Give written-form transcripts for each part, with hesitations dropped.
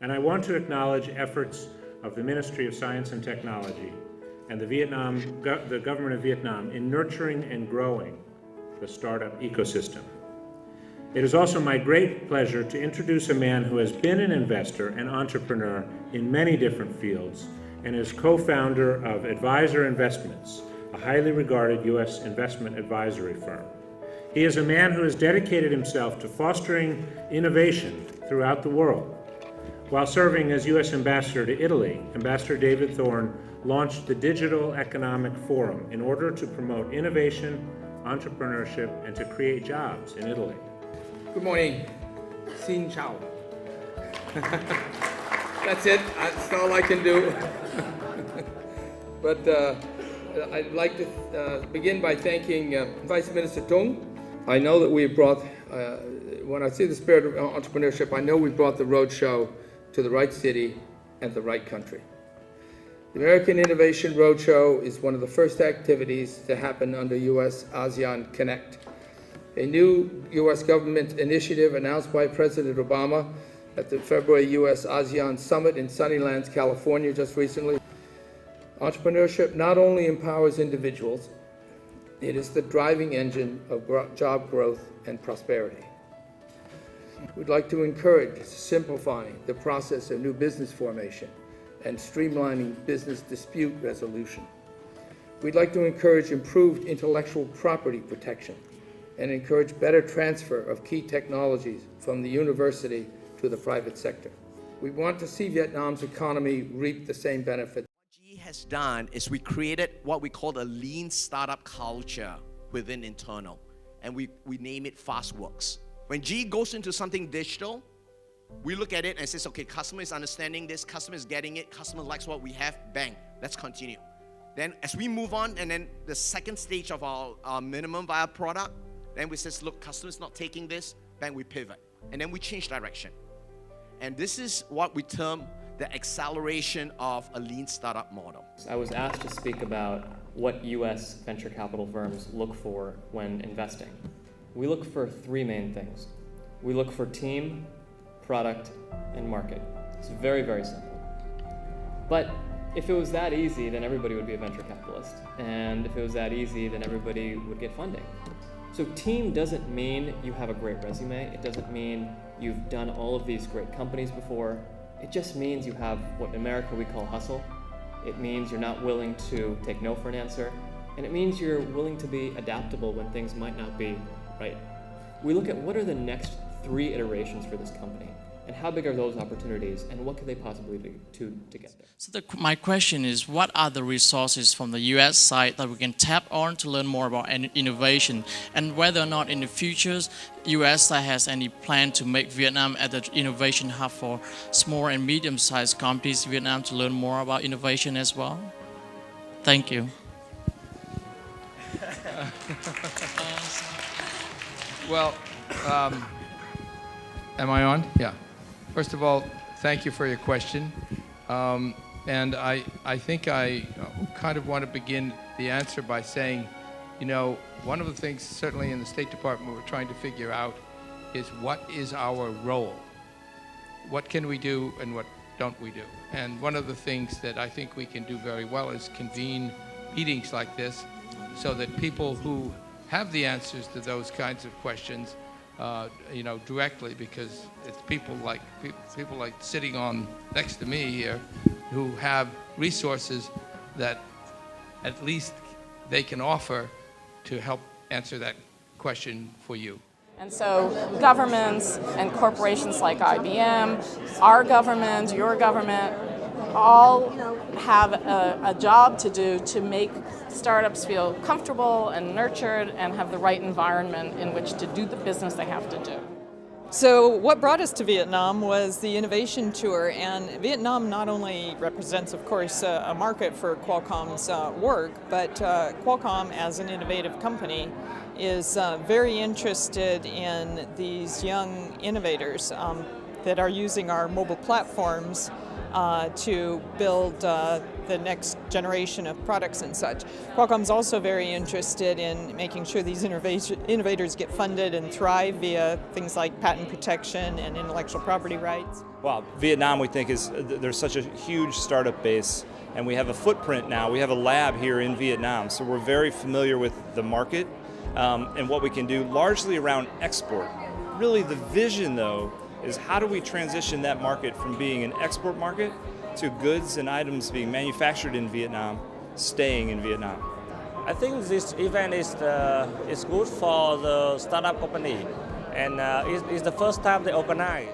And I want to acknowledge efforts of the Ministry of Science and Technology and the government of Vietnam in nurturing and growing the startup ecosystem. It is also my great pleasure to introduce a man who has been an investor and entrepreneur in many different fields and is co-founder of Advisor Investments, a highly regarded U.S. investment advisory firm. He is a man who has dedicated himself to fostering innovation throughout the world. While serving as U.S. Ambassador to Italy, Ambassador David Thorne launched the Digital Economic Forum in order to promote innovation, entrepreneurship, and to create jobs in Italy. Good morning. Xin chào. That's it. That's all I can do. But I'd like to begin by thanking Vice Minister Tung. I know that we brought, when I see the spirit of entrepreneurship, I know we brought the Roadshow to the right city and the right country. The American Innovation Roadshow is one of the first activities to happen under U.S. ASEAN Connect, a new U.S. government initiative announced by President Obama at the February U.S. ASEAN Summit in Sunnylands, California just recently. Entrepreneurship not only empowers individuals, it is the driving engine of job growth and prosperity. We'd like to encourage simplifying the process of new business formation and streamlining business dispute resolution. We'd like to encourage improved intellectual property protection and encourage better transfer of key technologies from the university to the private sector. We want to see Vietnam's economy reap the same benefits. What GE has done is we created what we call a lean startup culture within internal, and we name it FastWorks. When GE goes into something digital, we look at it and says, okay, customer is understanding this, customer is getting it, customer likes what we have, bang, let's continue. Then as we move on, and then the second stage of our minimum viable product, then we says, look, customer's not taking this, bang, we pivot. And then we change direction. And this is what we term the acceleration of a lean startup model. I was asked to speak about what U.S. venture capital firms look for when investing. We look for three main things. We look for team, product, and market. It's very, very simple. But if it was that easy, then everybody would be a venture capitalist. And if it was that easy, then everybody would get funding. So team doesn't mean you have a great resume. It doesn't mean you've done all of these great companies before. It just means you have what in America we call hustle. It means you're not willing to take no for an answer. And it means you're willing to be adaptable when things might not be right. We look at what are the next 3 iterations for this company, and how big are those opportunities, and what could they possibly do to get there? So my question is, what are the resources from the US side that we can tap on to learn more about innovation, and whether or not in the future US side has any plan to make Vietnam as an innovation hub for small and medium-sized companies in Vietnam to learn more about innovation as well? Thank you. Well, am I on? Yeah. First of all, thank you for your question. And I think I kind of want to begin the answer by saying, you know, one of the things certainly in the State Department we're trying to figure out is what is our role? What can we do and what don't we do? And one of the things that I think we can do very well is convene meetings like this so that people who have the answers to those kinds of questions you know, directly, because it's people like sitting on next to me here who have resources that at least they can offer to help answer that question for you. And so governments and corporations like IBM, our government, your government, all have a job to do to make startups feel comfortable and nurtured and have the right environment in which to do the business they have to do. So what brought us to Vietnam was the innovation tour, and Vietnam not only represents, of course, a market for Qualcomm's work, but Qualcomm as an innovative company is very interested in these young innovators that are using our mobile platforms to build the next generation of products and such. Qualcomm's also very interested in making sure these innovators get funded and thrive via things like patent protection and intellectual property rights. Wow, Vietnam, we think, there's such a huge startup base, and we have a footprint now. We have a lab here in Vietnam, so we're very familiar with the market and what we can do, largely around export. Really, the vision, though, is how do we transition that market from being an export market to goods and items being manufactured in Vietnam, staying in Vietnam. I think this event is good for the startup company, and it's the first time they organize.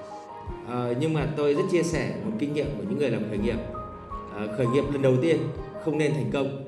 Nhưng mà tôi rất chia sẻ một kinh nghiệm của những người làm khởi nghiệp. Khởi nghiệp lần đầu tiên không nên thành công.